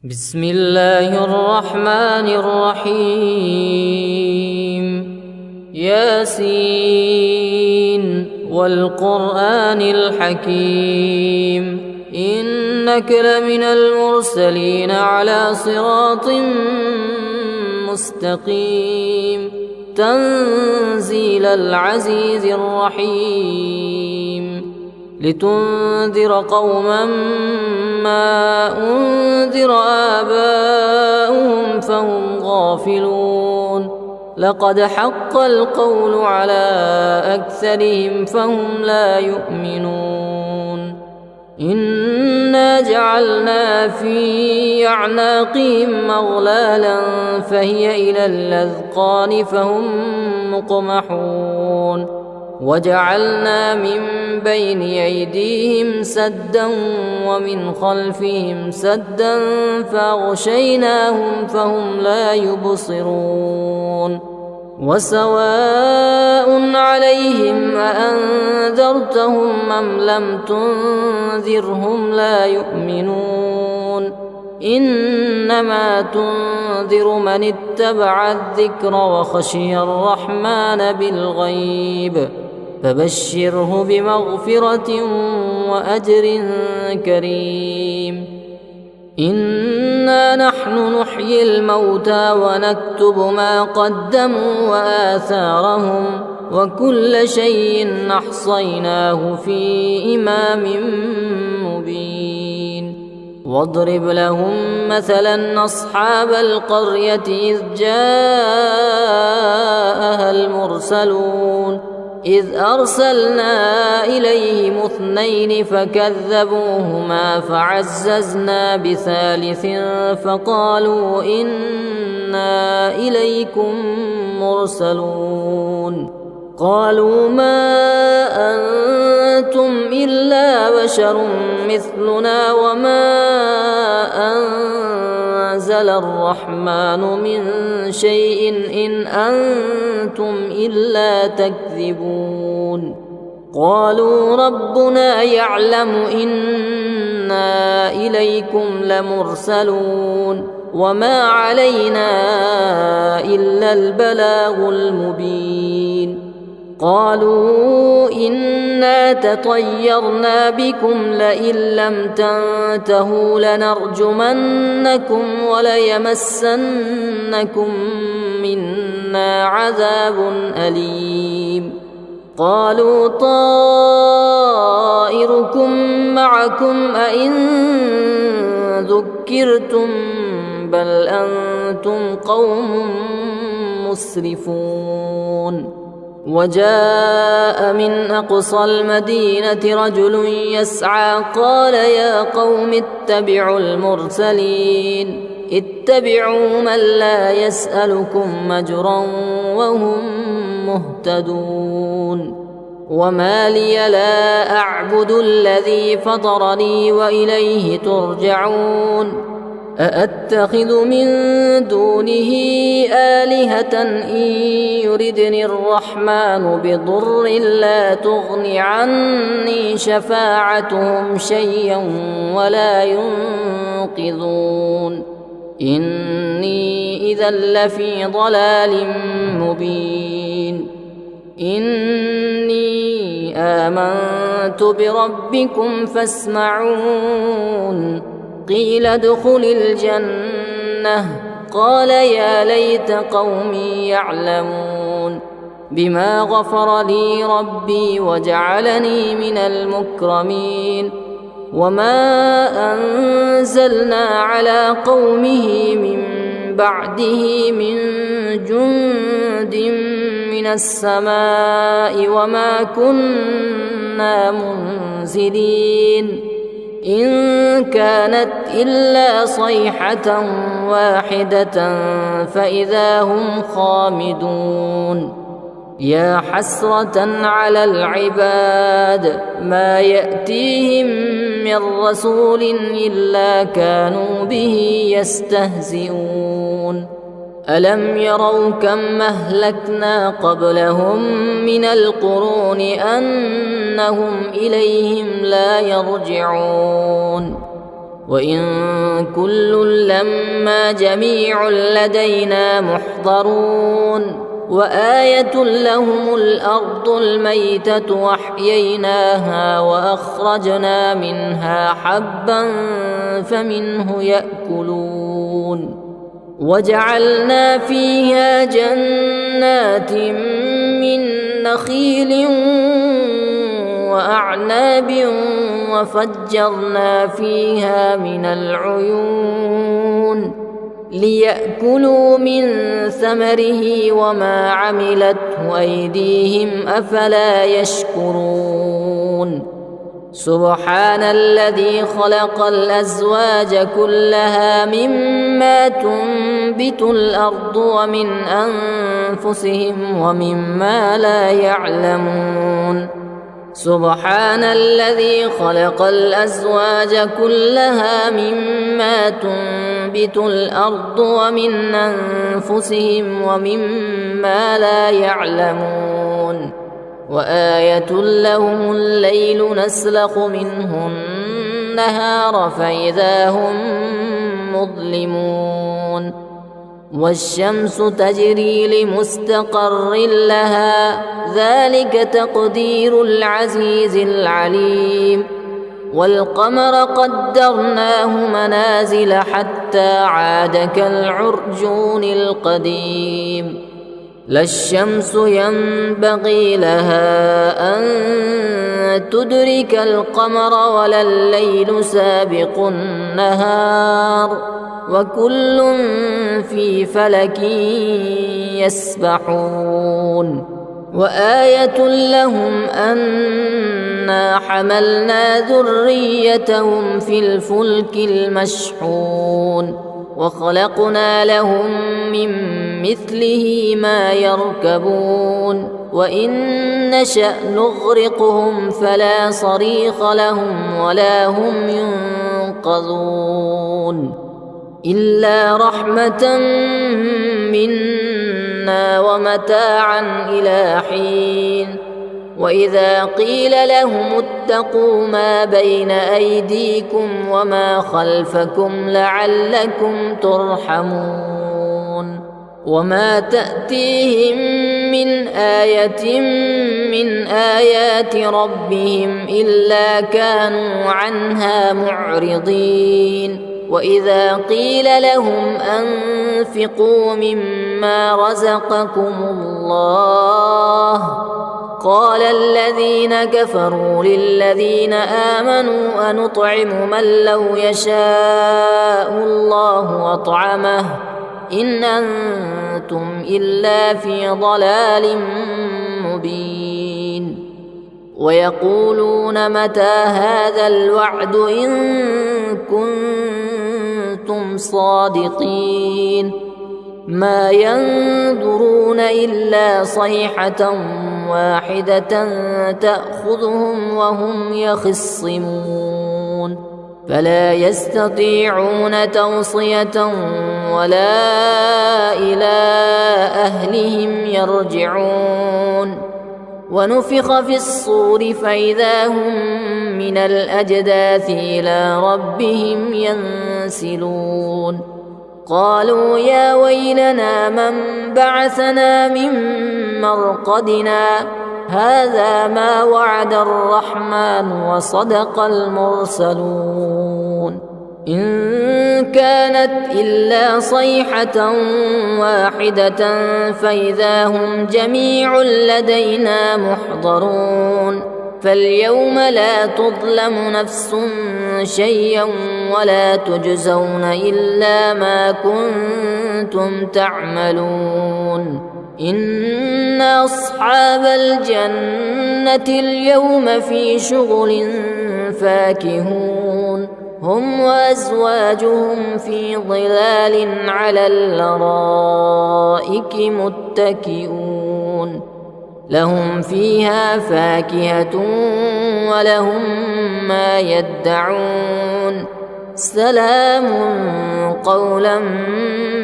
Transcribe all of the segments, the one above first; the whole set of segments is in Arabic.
بسم الله الرحمن الرحيم. ياسين والقرآن الحكيم، إنك لمن المرسلين على صراط مستقيم، تنزيل العزيز الرحيم، لتنذر قوما ما أنذر آباؤهم فهم غافلون، لقد حق القول على أكثرهم فهم لا يؤمنون. إنا جعلنا في أعناقهم أغلالا فهي إلى الأذقان فهم مقمحون، وجعلنا من بين أيديهم سدا ومن خلفهم سدا فأغشيناهم فهم لا يبصرون. وسواء عليهم أأنذرتهم أم لم تنذرهم لا يؤمنون، إنما تنذر من اتبع الذكر وخشي الرحمن بالغيب، فبشره بمغفرة وأجر كريم. إنا نحن نحيي الموتى ونكتب ما قدموا وآثارهم، وكل شيء أحصيناه في إمام مبين. واضرب لهم مثلا أصحاب القرية إذ جاءها المرسلون، إذ أرسلنا إليهم 2 فكذبوهما فعززنا بثالث فقالوا إنا إليكم مرسلون. قالوا ما أنتم إلا بشر مثلنا وما أنزل الرحمن من شيء إن أنتم إلا تكذبون. قالوا ربنا يعلم إنا إليكم لمرسلون وما علينا إلا البلاغ المبين. قالوا إنا تطيرنا بكم لئن لم تنتهوا لنرجمنكم وليمسنكم منا عذاب أليم. قالوا طائركم معكم أئن ذكرتم بل أنتم قوم مسرفون. وجاء من أقصى المدينة رجل يسعى قال يا قوم اتبعوا المرسلين، اتبعوا من لا يسألكم أجرا وهم مهتدون. وما لي لا أعبد الذي فطرني وإليه ترجعون. أأتخذ من دونه آلهة إن يردني الرحمن بضر لا تغن عني شفاعتهم شيئا ولا ينقذون. إني إذا لفي ضلال مبين. إني آمنت بربكم فاسمعون. قيل ادخل الجنة قال يا ليت قومي يعلمون بما غفر لي ربي وجعلني من المكرمين. وما أنزلنا على قومه من بعده من جند من السماء وما كنا منزلين، إن كانت إلا صيحة واحدة فإذا هم خامدون. يا حسرة على العباد ما يأتيهم من رسول إلا كانوا به يستهزئون. ألم يروا كم أهلكنا قبلهم من القرون أنهم إليهم لا يرجعون. وإن كل لما جميع لدينا محضرون وآية لهم الأرض الميتة وأحييناها وأخرجنا منها حبا فمنه يأكلون وجعلنا فيها جنات من نخيل وأعناب وفجرنا فيها من العيون ليأكلوا من ثمره وما عملته أيديهم أفلا يشكرون سبحان الذي خلق الأزواج كلها مما تنبت الأرض ومن أنفسهم ومما لا يعلمون سبحان الذي خلق الأزواج كلها مما تنبت الأرض ومن أنفسهم ومما لا يعلمون وآية لهم الليل نسلخ منه النهار فإذا هم مظلمون والشمس تجري لمستقر لها ذلك تقدير العزيز العليم والقمر قدرناه منازل حتى عاد كالعرجون القديم لا الشمس ينبغي لها أن تدرك القمر ولا الليل سابق النهار وكل في فلك يسبحون وآية لهم أنا حملنا ذريتهم في الفلك المشحون وخلقنا لهم من مثله ما يركبون وإن نشأ نغرقهم فلا صريخ لهم ولا هم ينقذون إلا رحمة منا ومتاعا إلى حين وإذا قيل لهم اتقوا ما بين أيديكم وما خلفكم لعلكم ترحمون وما تأتيهم من آية من آيات ربهم إلا كانوا عنها معرضين وإذا قيل لهم أنفقوا مما رزقكم الله قال الذين كفروا للذين آمنوا أنطعم من لو يشاء الله أطعمه إن أنتم إلا في ضلال مبين ويقولون متى هذا الوعد إن كنتم صادقين ما ينظرون إلا صيحة واحدة تأخذهم وهم يخصمون فلا يستطيعون توصية ولا إلى أهلهم يرجعون ونفخ في الصور فإذا هم من الأجداث إلى ربهم ينسلون قالوا يا ويلنا من بعثنا من مرقدنا هذا ما وعد الرحمن وصدق المرسلون إن كانت إلا صيحة واحدة فإذا هم جميع لدينا محضرون فاليوم لا تظلم نفس شيئا ولا تجزون إلا ما كنتم تعملون إن أصحاب الجنة اليوم في شغل فاكهون هم وأزواجهم في ظلال على الأرائك متكئون لهم فيها فاكهة ولهم ما يدعون سلام قولا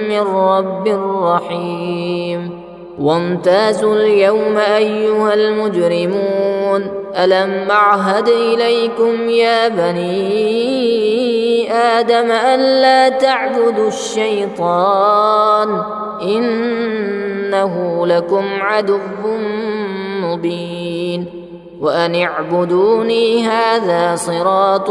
من رب رحيم وامتازوا اليوم أيها المجرمون ألم أعهد إليكم يا بني آدم ألا تعبدوا الشيطان إنه لكم عدو مبين وأن اعبدوني هذا صراط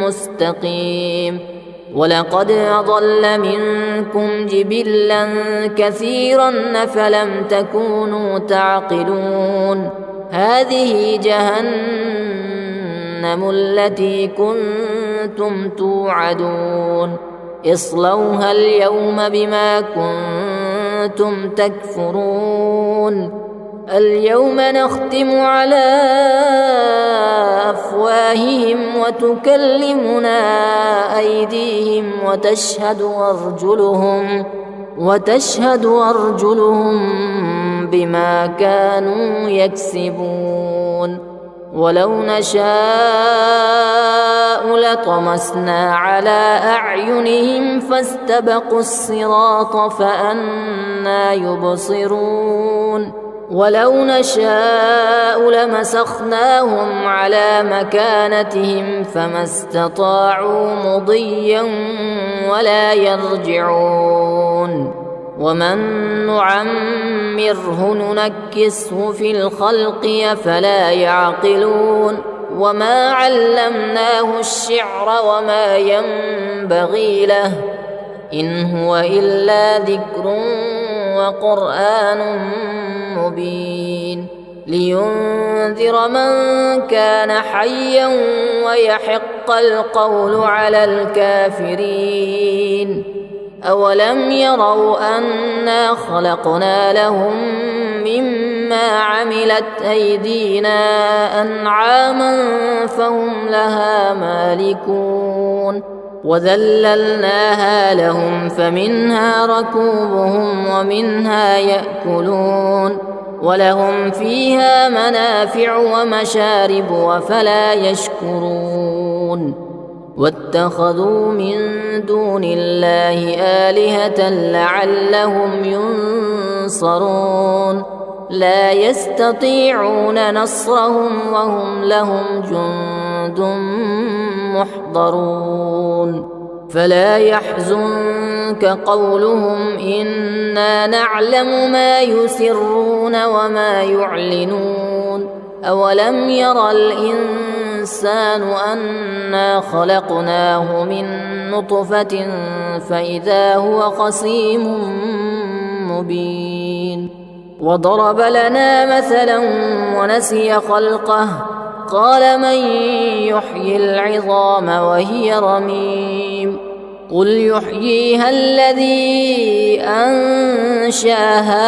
مستقيم ولقد أضل منكم جبلا كثيرا فلم تكونوا تعقلون هذه جهنم التي كنتم توعدون اصلوها اليوم بما كنتم تكفرون اليوم نختم على أفواههم وتكلمنا أيديهم وتشهد أرجلهم بما كانوا يكسبون ولو نشاء لطمسنا على أعينهم فاستبقوا الصراط فأنى يبصرون ولو نشاء لمسخناهم على مكانتهم فما استطاعوا مضيا ولا يرجعون ومن نعمره ننكسه في الخلق أفلا يعقلون وما علمناه الشعر وما ينبغي له إن هو إلا ذكر وقرآن مبين لينذر من كان حيا ويحق القول على الكافرين أولم يروا أنا خلقنا لهم مما عملت أيدينا أنعاما فهم لها مالكون وذللناها لهم فمنها ركوبهم ومنها يأكلون ولهم فيها منافع ومشارب وفلا يشكرون واتخذوا من دون الله آلهة لعلهم ينصرون لا يستطيعون نصرهم وهم لهم جند محضرون فلا يحزنك قولهم إنا نعلم ما يسرون وما يعلنون أولم ير الإنسان أنا خلقناه من نطفة فإذا هو خصيم مبين وضرب لنا مثلا ونسي خلقه قال من يحيي العظام وهي رميم قل يحييها الذي أنشاها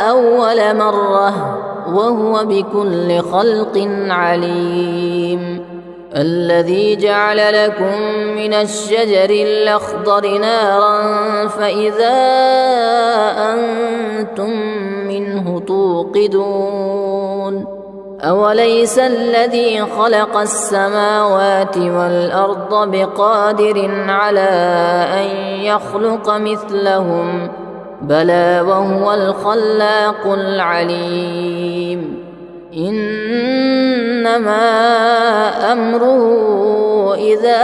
أول مرة وهو بكل خلق عليم الذي جعل لكم من الشجر الأخضر نارا فإذا أنتم منه توقدون أوليس الذي خلق السماوات والأرض بقادر على أن يخلق مثلهم بلى وهو الخلاق العليم إنما أمره إذا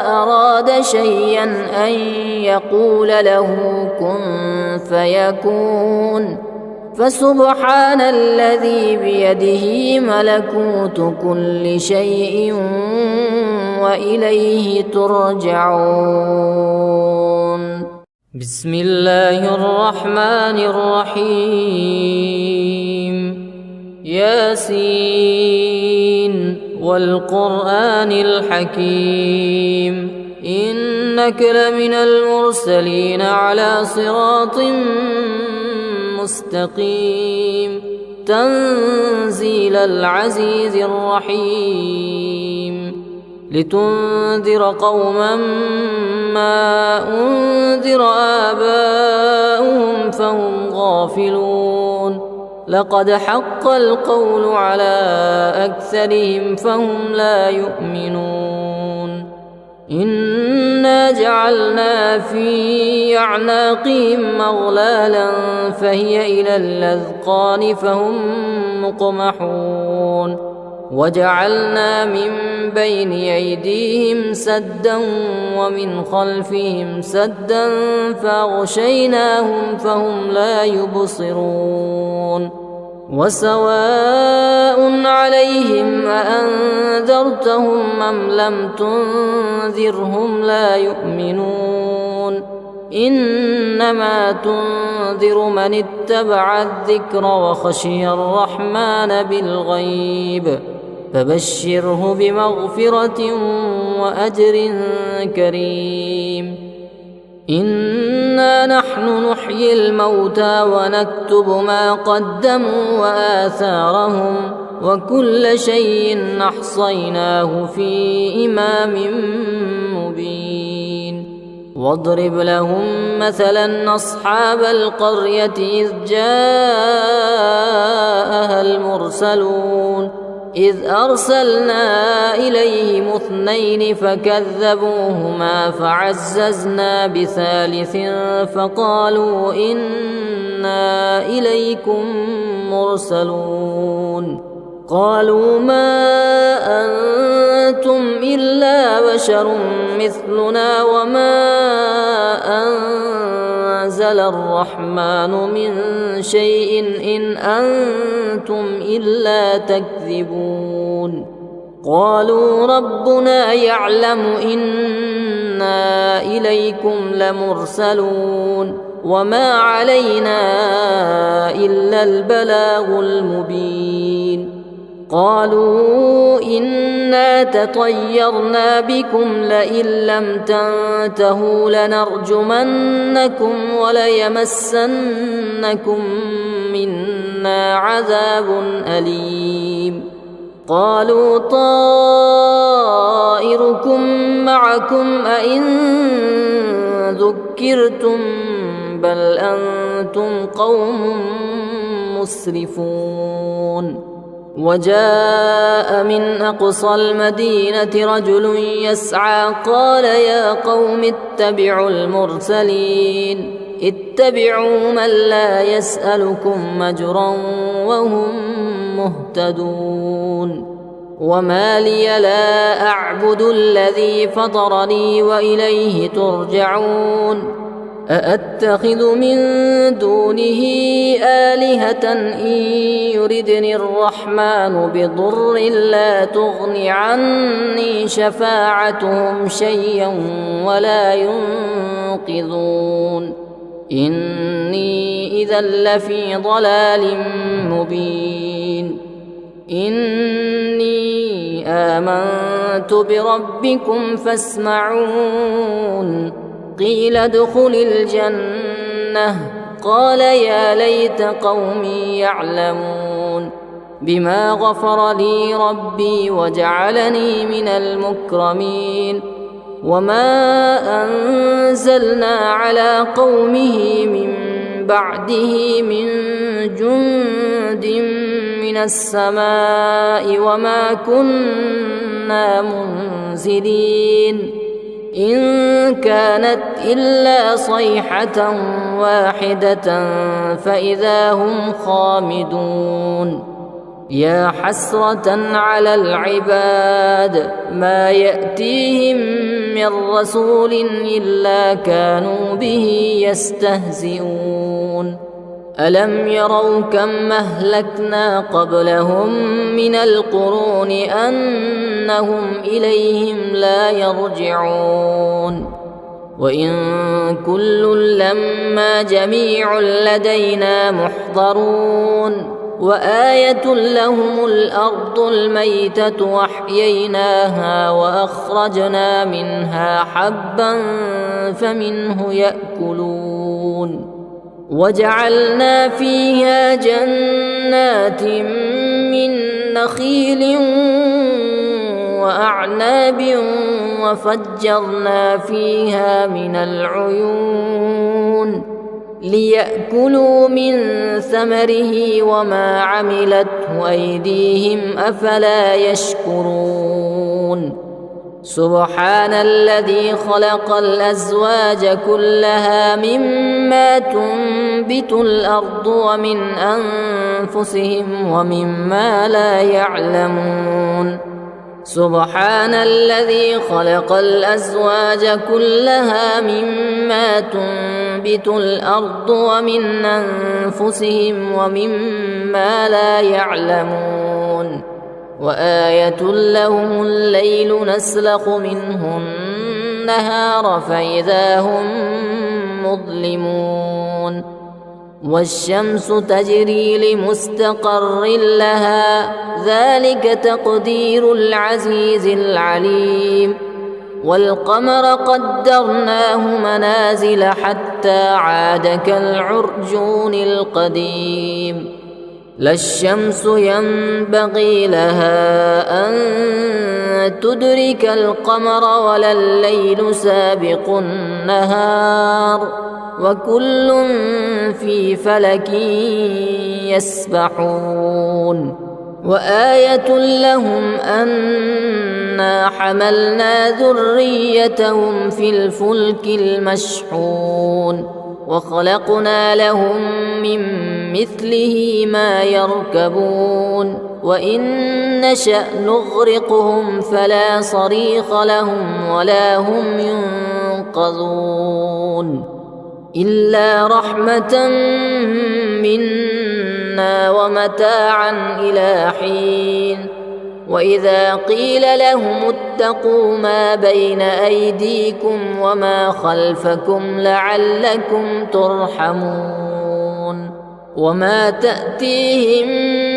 أراد شيئا أن يقول له كن فيكون فسبحان الذي بيده ملكوت كل شيء وإليه ترجعون بسم الله الرحمن الرحيم ياسين والقرآن الحكيم إنك لمن المرسلين على صراط مستقيم تنزيل العزيز الرحيم لتنذر قوما ما أنذر آباؤهم فهم غافلون لقد حق القول على أكثرهم فهم لا يؤمنون إنا جعلنا في أعناقهم أغلالا فهي إلى الأذقان فهم مقمحون وجعلنا من بين أيديهم سدا ومن خلفهم سدا فأغشيناهم فهم لا يبصرون وسواء عليهم أأنذرتهم أم لم تنذرهم لا يؤمنون إنما تنذر من اتبع الذكر وخشي الرحمن بالغيب فبشره بمغفرة وأجر كريم إنا نحن نحيي الموتى ونكتب ما قدموا وآثارهم وكل شيء أحصيناه في إمام مبين واضرب لهم مثلا أصحاب القرية إذ جاءها المرسلون إذ أرسلنا إليهم 2 فكذبوهما فعززنا بثالث فقالوا إنا إليكم مرسلون قالوا ما أنتم إلا بشر مثلنا وما أنزل الرحمن من شيء إن أنتم إلا تكذبون قالوا ربنا يعلم إنا إليكم لمرسلون وما علينا إلا البلاغ المبين قالوا إنا تطيرنا بكم لئن لم تنتهوا لنرجمنكم وليمسنكم منا عذاب أليم قالوا طائركم معكم أئن ذكرتم بل أنتم قوم مسرفون وجاء من أقصى المدينة رجل يسعى قال يا قوم اتبعوا المرسلين اتبعوا من لا يسألكم أجرا وهم مهتدون وما لي لا أعبد الذي فطرني وإليه ترجعون أأتخذ من دونه آلهة إن يردني الرحمن بضر لا تغن عني شفاعتهم شيئا ولا ينقذون إني إذا لفي ضلال مبين إني آمنت بربكم فاسمعون قيل ادخل الجنة قال يا ليت قومي يعلمون بما غفر لي ربي وجعلني من المكرمين وما أنزلنا على قومه من بعده من جند من السماء وما كنا منزلين إن كانت إلا صيحة واحدة فإذا هم خامدون يا حسرة على العباد ما يأتيهم من رسول إلا كانوا به يستهزئون ألم يروا كم أهلكنا قبلهم من القرون أنهم إليهم لا يرجعون وإن كل لما جميع لدينا محضرون وآية لهم الأرض الميتة وأحييناها وأخرجنا منها حبا فمنه يأكلون وجعلنا فيها جنات من نخيل وأعناب وفجرنا فيها من العيون ليأكلوا من ثمره وما عملته أيديهم أفلا يشكرون سبحان الذي خلق الأزواج كلها مما تنبت الأرض ومن أنفسهم ومما لا يعلمون سبحان الذي خلق الأزواج كلها مما تنبت الأرض ومن أنفسهم ومما لا يعلمون وآية لهم الليل نسلخ منه النهار فإذا هم مظلمون والشمس تجري لمستقر لها ذلك تقدير العزيز العليم والقمر قدرناه منازل حتى عاد كالعرجون القديم لا الشمس ينبغي لها أن تدرك القمر ولا الليل سابق النهار وكل في فلك يسبحون وآية لهم أنا حملنا ذريتهم في الفلك المشحون وخلقنا لهم من مثله ما يركبون وإن نشأ نغرقهم فلا صريخ لهم ولا هم ينقذون إلا رحمة منا ومتاعا إلى حين وإذا قيل لهم اتقوا ما بين أيديكم وما خلفكم لعلكم ترحمون وما تأتيهم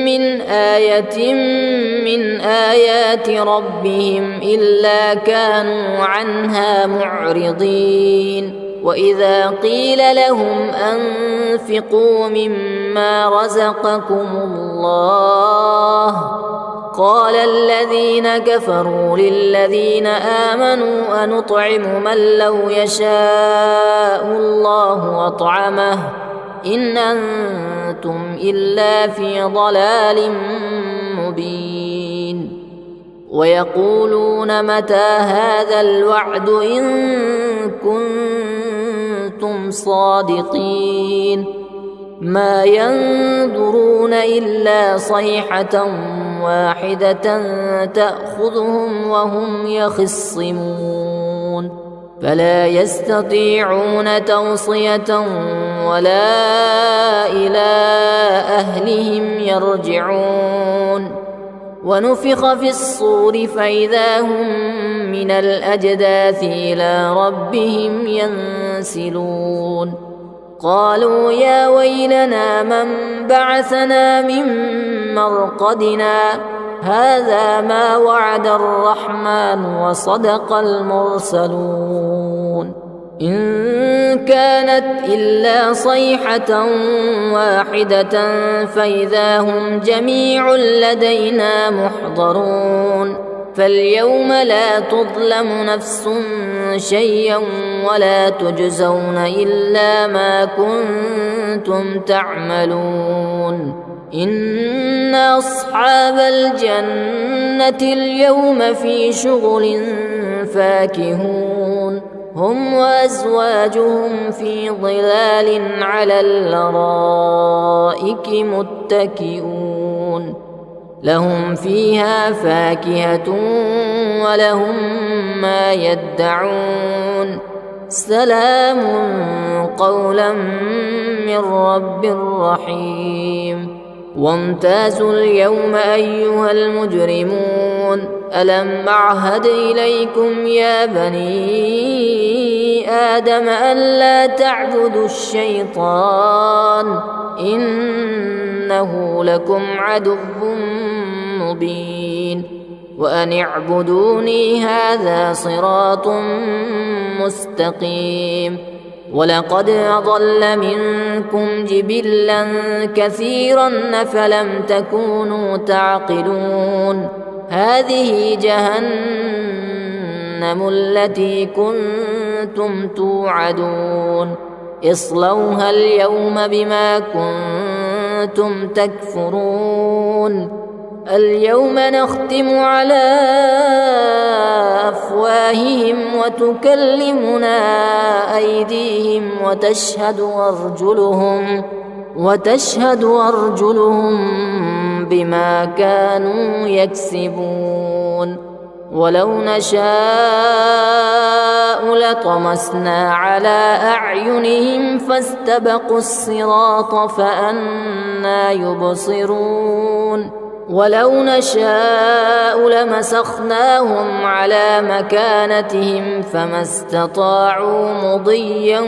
من آية من آيات ربهم إلا كانوا عنها معرضين وإذا قيل لهم أنفقوا مما رزقكم الله قال الذين كفروا للذين آمنوا أنطعم من لو يشاء الله أطعمه إن أنتم إلا في ضلال مبين ويقولون متى هذا الوعد إن كنتم صادقين ما ينظرون إلا صيحة واحدة تأخذهم وهم يخصمون فلا يستطيعون توصية ولا إلى أهلهم يرجعون ونفخ في الصور فإذا هم من الأجداث إلى ربهم ينسلون قالوا يا ويلنا من بعثنا من مرقدنا هذا ما وعد الرحمن وصدق المرسلون إن كانت إلا صيحة واحدة فإذا هم جميع لدينا محضرون فاليوم لا تظلم نفس شيئا ولا تجزون إلا ما كنتم تعملون إن أصحاب الجنة اليوم في شغل فاكهون هم وأزواجهم في ظلال على الأرائك متكئون لهم فيها فاكهة ولهم ما يدعون سلام قولا من رب رحيم وامتازوا اليوم أيها المجرمون ألم أعهد إليكم يا بني آدم ألا تعبدوا الشيطان إنه لكم عدو مبين وأن اعبدوني هذا صراط مستقيم ولقد أضل منكم جبلا كثيرا أفلم تكونوا تعقلون هذه جهنم التي كنتم توعدون اصلوها اليوم بما كنتم تكفرون اليوم نختم على أفواههم وتكلمنا أيديهم وتشهد أرجلهم بما كانوا يكسبون ولو نشاء لطمسنا على أعينهم فاستبقوا الصراط فأنى يبصرون ولو نشاء لمسخناهم على مكانتهم فما استطاعوا مضيا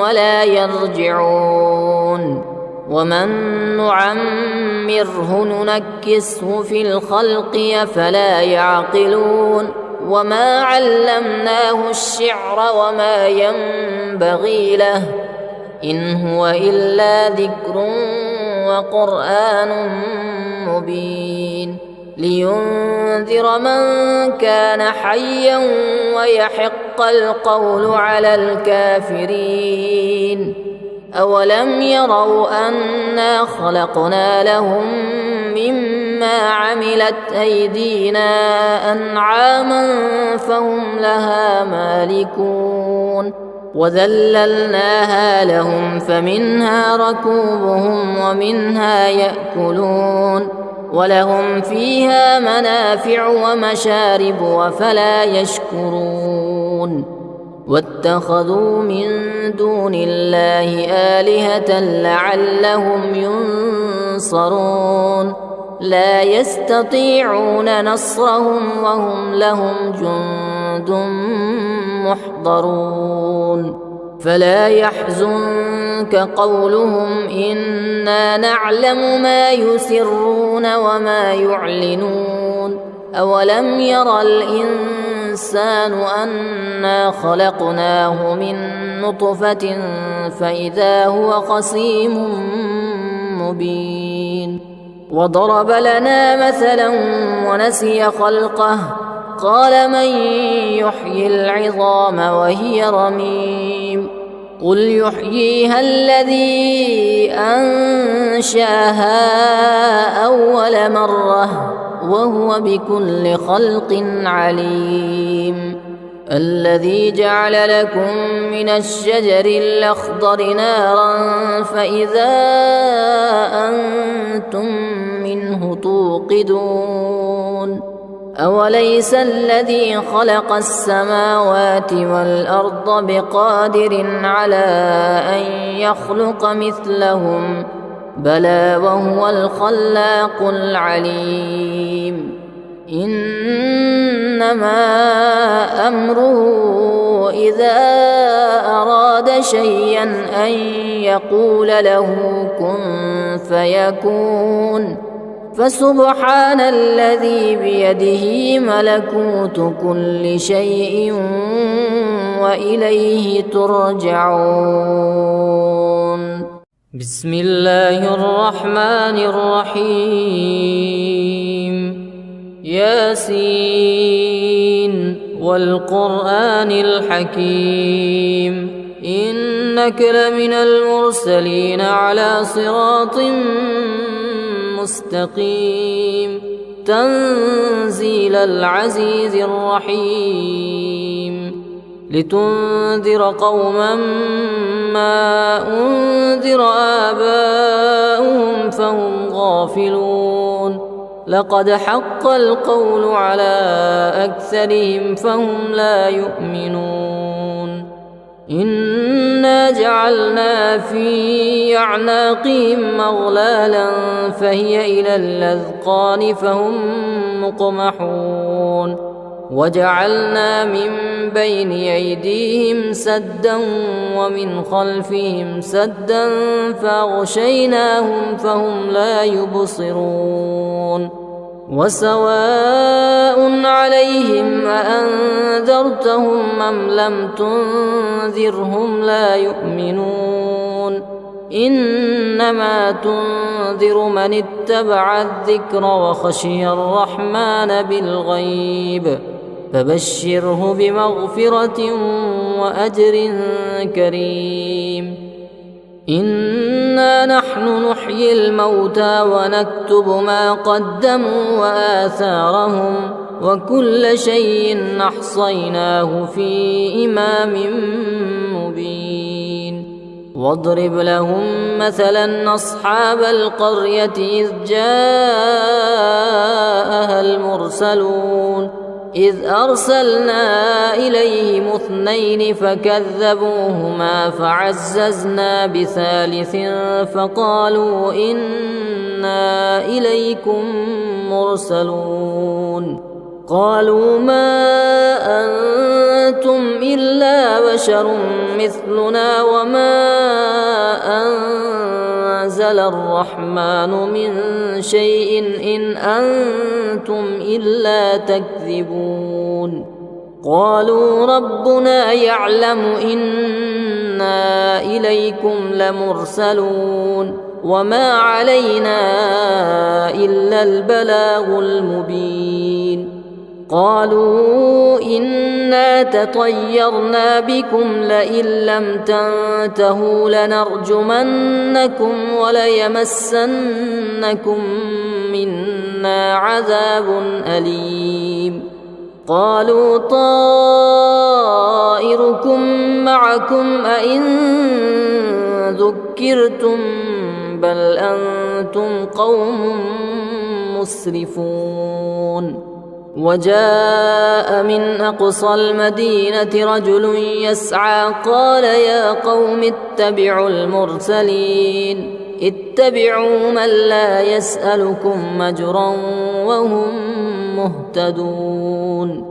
ولا يرجعون ومن نعمره ننكسه في الخلق أفلا يعقلون وما علمناه الشعر وما ينبغي له إن هو إلا ذكر وقرآن مبين لينذر من كان حيا ويحق القول على الكافرين أولم يروا أنا خلقنا لهم مما عملت أيدينا أنعاما فهم لها مالكون وذللناها لهم فمنها ركوبهم ومنها يأكلون ولهم فيها منافع ومشارب وفلا يشكرون واتخذوا من دون الله آلهة لعلهم ينصرون لا يستطيعون نصرهم وهم لهم جند محضرون فلا يحزنك قولهم إنا نعلم ما يسرون وما يعلنون أولم ير الإنسان أنا خلقناه من نطفة فإذا هو خصيم مبين وضرب لنا مثلا ونسي خلقه قال من يحيي العظام وهي رميم قل يحييها الذي أنشأها أول مرة وهو بكل خلق عليم الذي جعل لكم من الشجر الأخضر نارا فإذا أنتم منه توقدون أوليس الذي خلق السماوات والأرض بقادر على أن يخلق مثلهم بلى وهو الخلاق العليم إنما أمره إذا أراد شيئا أن يقول له كن فيكون فسبحان الذي بيده ملكوت كل شيء وإليه ترجعون بسم الله الرحمن الرحيم ياسين والقرآن الحكيم إنك لمن المرسلين على صراط مستقيم تنزيل العزيز الرحيم لتنذر قوما ما أنذر آباؤهم فهم غافلون لقد حق القول على أكثرهم فهم لا يؤمنون إنا جعلنا في أعناقهم أغلالا فهي إلى الأذقان فهم مقمحون وجعلنا من بين أيديهم سدا ومن خلفهم سدا فأغشيناهم فهم لا يبصرون وسواء عليهم أأنذرتهم أم لم تنذرهم لا يؤمنون إنما تنذر من اتبع الذكر وخشي الرحمن بالغيب فبشره بمغفرة وأجر كريم إنا نحن نحيي الموتى ونكتب ما قدموا وآثارهم وكل شيء أحصيناه في إمام مبين واضرب لهم مثلا أصحاب القرية إذ جاءها المرسلون إذ أرسلنا إليهم 2 فكذبوهما فعززنا بثالث فقالوا إنا إليكم مرسلون قالوا ما أنتم إلا بشر مثلنا وما أنزل الرحمن من شيء إن أنتم إلا تكذبون قالوا ربنا يعلم إنا إليكم لمرسلون وما علينا إلا البلاغ المبين قالوا إنا تطيرنا بكم لئن لم تنتهوا لنرجمنكم وليمسنكم منا عذاب أليم قالوا طائركم معكم أئن ذكرتم بل أنتم قوم مسرفون وجاء من أقصى المدينة رجل يسعى قال يا قوم اتبعوا المرسلين اتبعوا من لا يسألكم مجرا وهم مهتدون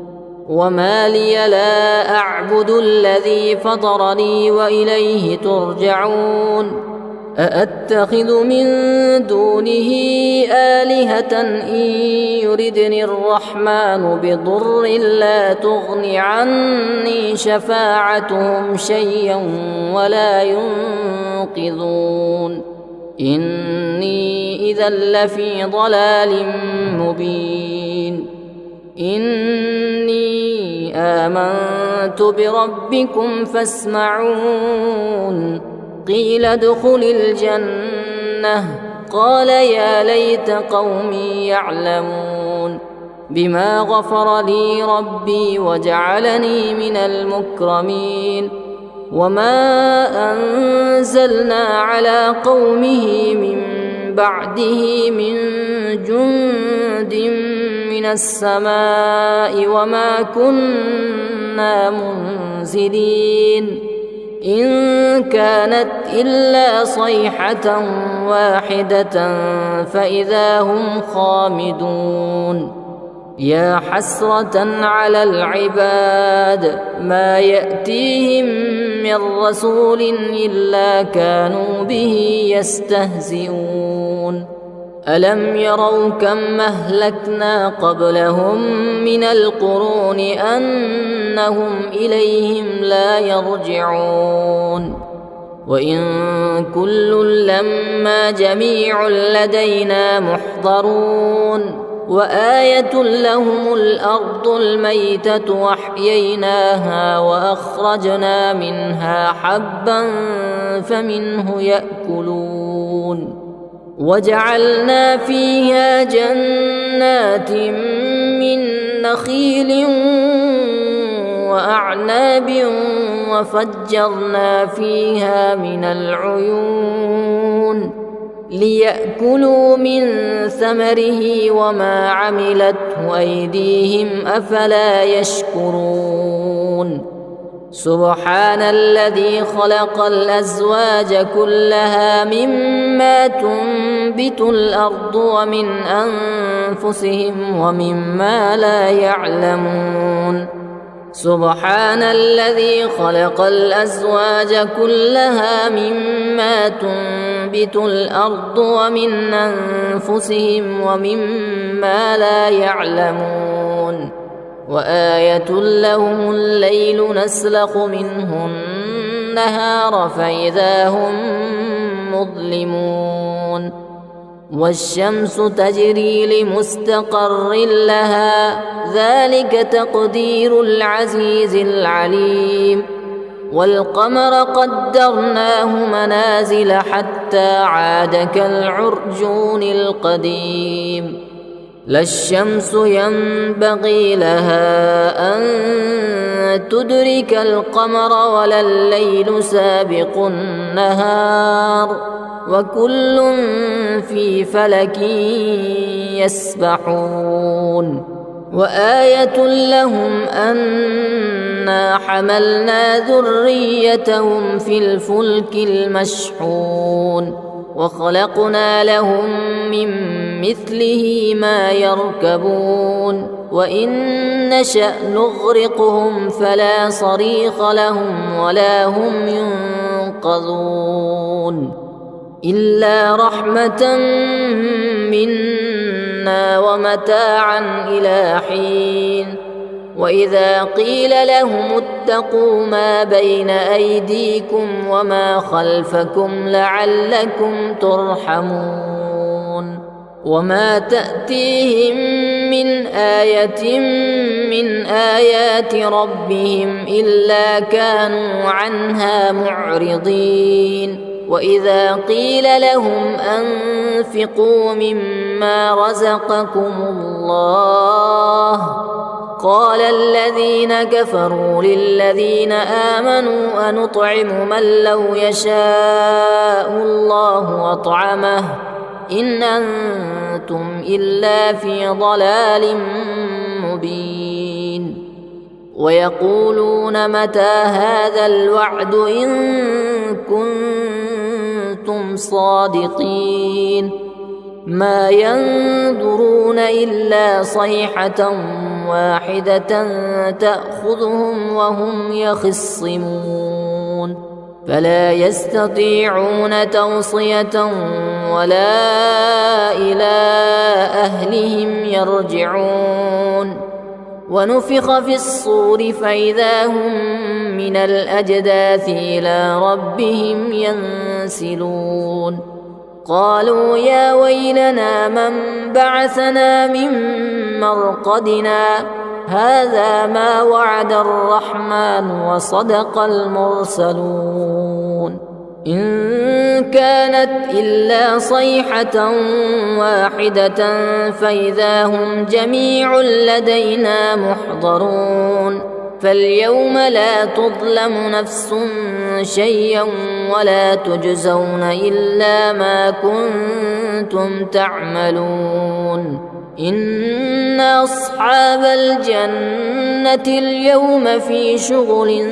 وما لي لا أعبد الذي فطرني وإليه ترجعون أأتخذ من دونه آلهة إن يردني الرحمن بضر لا تغن عني شفاعتهم شيئا ولا ينقذون إني إذا لفي ضلال مبين إني آمنت بربكم فاسمعون قيل ادخل الجنة قال يا ليت قومي يعلمون بما غفر لي ربي وجعلني من المكرمين وما أنزلنا على قومه من بعده من جند من السماء وما كنا منزلين إن كانت إلا صيحة واحدة فإذا هم خامدون يا حسرة على العباد ما يأتيهم من رسول إلا كانوا به يستهزئون ألم يروا كم أهلكنا قبلهم من القرون أنهم إليهم لا يرجعون وإن كل لما جميع لدينا محضرون وآية لهم الأرض الميتة وأحييناها وأخرجنا منها حبا فمنه يأكلون وجعلنا فيها جنات من نخيل وأعناب وفجرنا فيها من العيون ليأكلوا من ثمره وما عملته أيديهم أفلا يشكرون سبحان الذي خلق الأزواج كلها مما تنبت الأرض ومن أنفسهم ومما لا يعلمون سبحان الذي خلق الأزواج كلها مما تنبت الأرض ومن أنفسهم ومما لا يعلمون وآية لهم الليل نسلخ منه النهار فإذا هم مظلمون والشمس تجري لمستقر لها ذلك تقدير العزيز العليم والقمر قدرناه منازل حتى عاد كالعرجون القديم لا الشمس ينبغي لها أن تدرك القمر ولا الليل سابق النهار وكل في فلك يسبحون وآية لهم أنا حملنا ذريتهم في الفلك المشحون وخلقنا لهم من مثله ما يركبون وإن نشأ نغرقهم فلا صريخ لهم ولا هم ينقذون إلا رحمة منا ومتاعا إلى حين وإذا قيل لهم اتقوا ما بين أيديكم وما خلفكم لعلكم ترحمون وما تأتيهم من آية من آيات ربهم إلا كانوا عنها معرضين وإذا قيل لهم أنفقوا مما رزقكم الله قال الذين كفروا للذين آمنوا أنطعم من لو يشاء الله أطعمه إن أنتم إلا في ضلال مبين ويقولون متى هذا الوعد إن كنتم صادقين ما ينظرون إلا صيحة واحدة تأخذهم وهم يخصمون فلا يستطيعون توصية ولا إلى أهلهم يرجعون ونفخ في الصور فإذا هم من الأجداث إلى ربهم ينسلون قالوا يا ويلنا من بعثنا من مرقدنا هذا ما وعد الرحمن وصدق المرسلون إن كانت إلا صيحة واحدة فإذا هم جميع لدينا محضرون فاليوم لا تظلم نفس شيئا ولا تجزون إلا ما كنتم تعملون إن أصحاب الجنة اليوم في شغل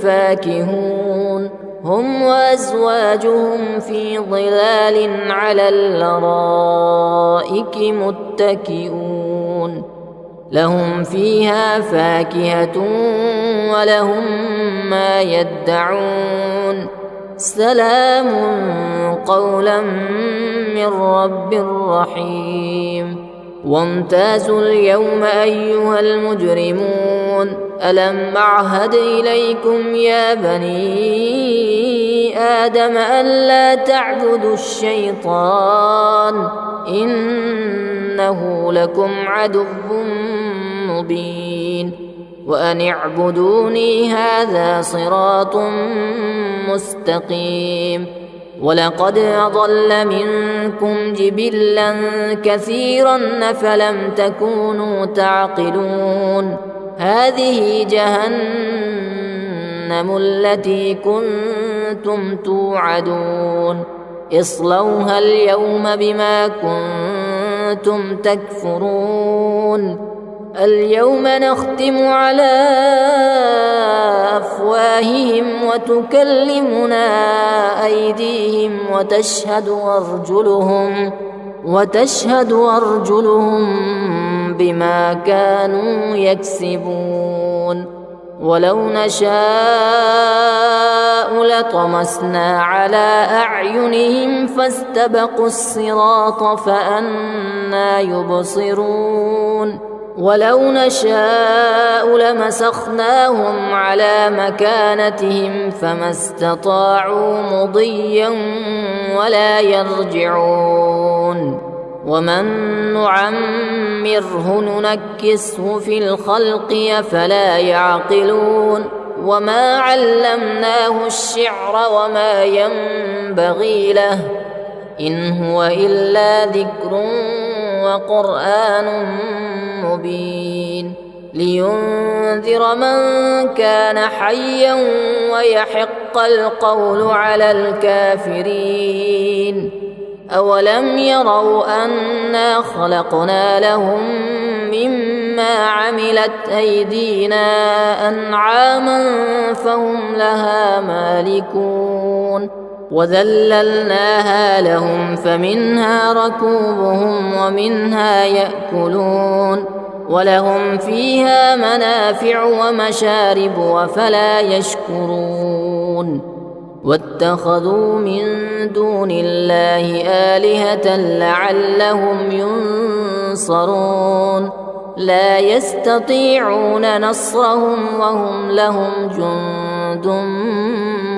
فاكهون هم وأزواجهم في ظلال على الأرائك متكئون لهم فيها فاكهة ولهم ما يدعون سلام قولا من رب رحيم وامتازوا اليوم أيها المجرمون ألم أعهد إليكم يا بني آدم ألا تعبدوا الشيطان إنه لكم عدو مبين وأن اعبدوني هذا صراط مستقيم ولقد أضل منكم جبلا كثيرا فلم تكونوا تعقلون هذه جهنم التي كنتم توعدون اصلوها اليوم بما كنتم تكفرون اليوم نختم على أفواههم وتكلمنا أيديهم وتشهد أرجلهم بما كانوا يكسبون ولو نشاء لطمسنا على أعينهم فاستبقوا الصراط فأنى يبصرون ولو نشاء لمسخناهم على مكانتهم فما استطاعوا مضيا ولا يرجعون ومن نعمره ننكسه في الخلق أفلا يعقلون وما علمناه الشعر وما ينبغي له إن هو إلا ذكر وقرآن مبين لينذر من كان حيا ويحق القول على الكافرين أولم يروا أنا خلقنا لهم مما عملت أيدينا أنعاما فهم لها مالكون وذللناها لهم فمنها ركوبهم ومنها يأكلون ولهم فيها منافع ومشارب وفلا يشكرون واتخذوا من دون الله آلهة لعلهم ينصرون لا يستطيعون نصرهم وهم لهم جند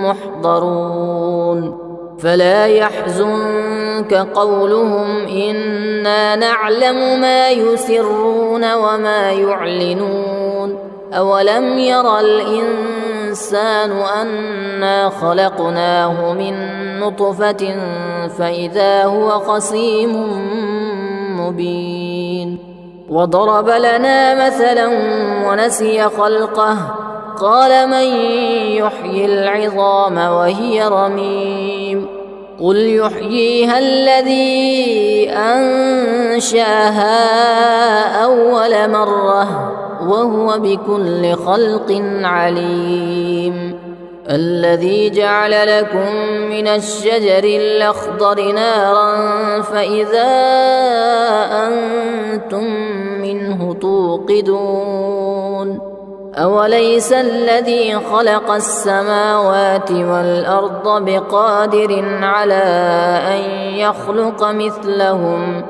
محضرون فلا يحزنك قولهم إنا نعلم ما يسرون وما يعلنون أولم ير الإنسان أنا خلقناه من نطفة فإذا هو خصيم مبين وضرب لنا مثلا ونسي خلقه قال من يحيي العظام وهي رميم قل يحييها الذي أنشأها أول مرة وهو بكل خلق عليم الذي جعل لكم من الشجر الأخضر نارا فإذا أنتم منه توقدون أوليس الذي خلق السماوات والأرض بقادر على أن يخلق مثلهم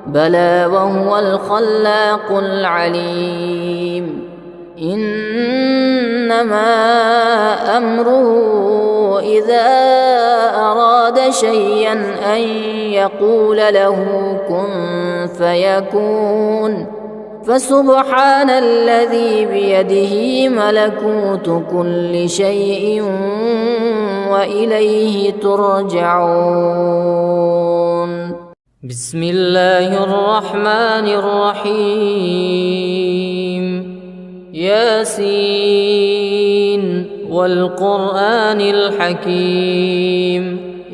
بلى وهو الخلاق العليم إنما أمره إذا أراد شيئا أن يقول له كن فيكون فسبحان الذي بيده ملكوت كل شيء وإليه ترجعون بسم الله الرحمن الرحيم ياسين والقرآن الحكيم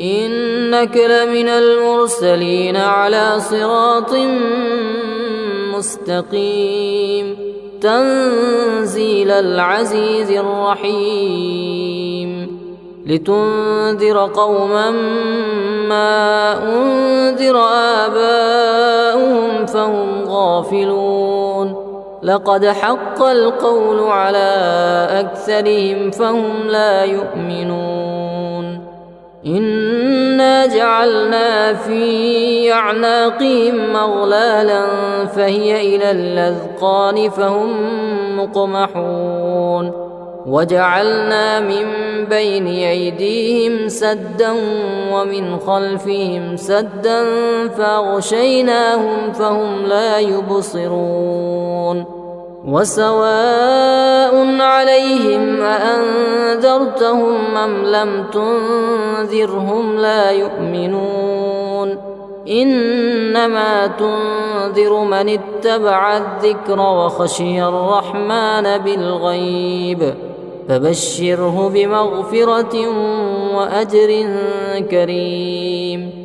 إنك لمن المرسلين على صراط مستقيم تنزيل العزيز الرحيم لتنذر قوما ما أنذر آباؤهم فهم غافلون لقد حق القول على أكثرهم فهم لا يؤمنون إنا جعلنا في أعناقهم أغلالا فهي إلى الأذقان فهم مقمحون وجعلنا من بين أيديهم سدا ومن خلفهم سدا فأغشيناهم فهم لا يبصرون وسواء عليهم أأنذرتهم أم لم تنذرهم لا يؤمنون إنما تنذر من اتبع الذكر وخشي الرحمن بالغيب فبشره بمغفرة وأجر كريم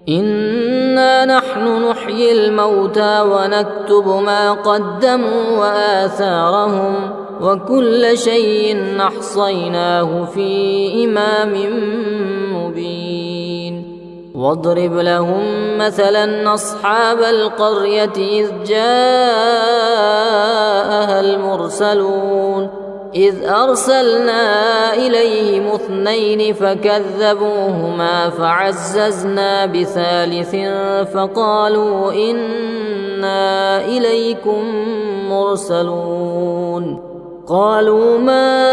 إنا نحن نحيي الموتى ونكتب ما قدموا وآثارهم وكل شيء أحصيناه في إمام مبين واضرب لهم مثلا أصحاب القرية إذ جاءها المرسلون إذ أرسلنا إليهم 2 فكذبوهما فعززنا بثالث فقالوا إنا إليكم مرسلون قالوا ما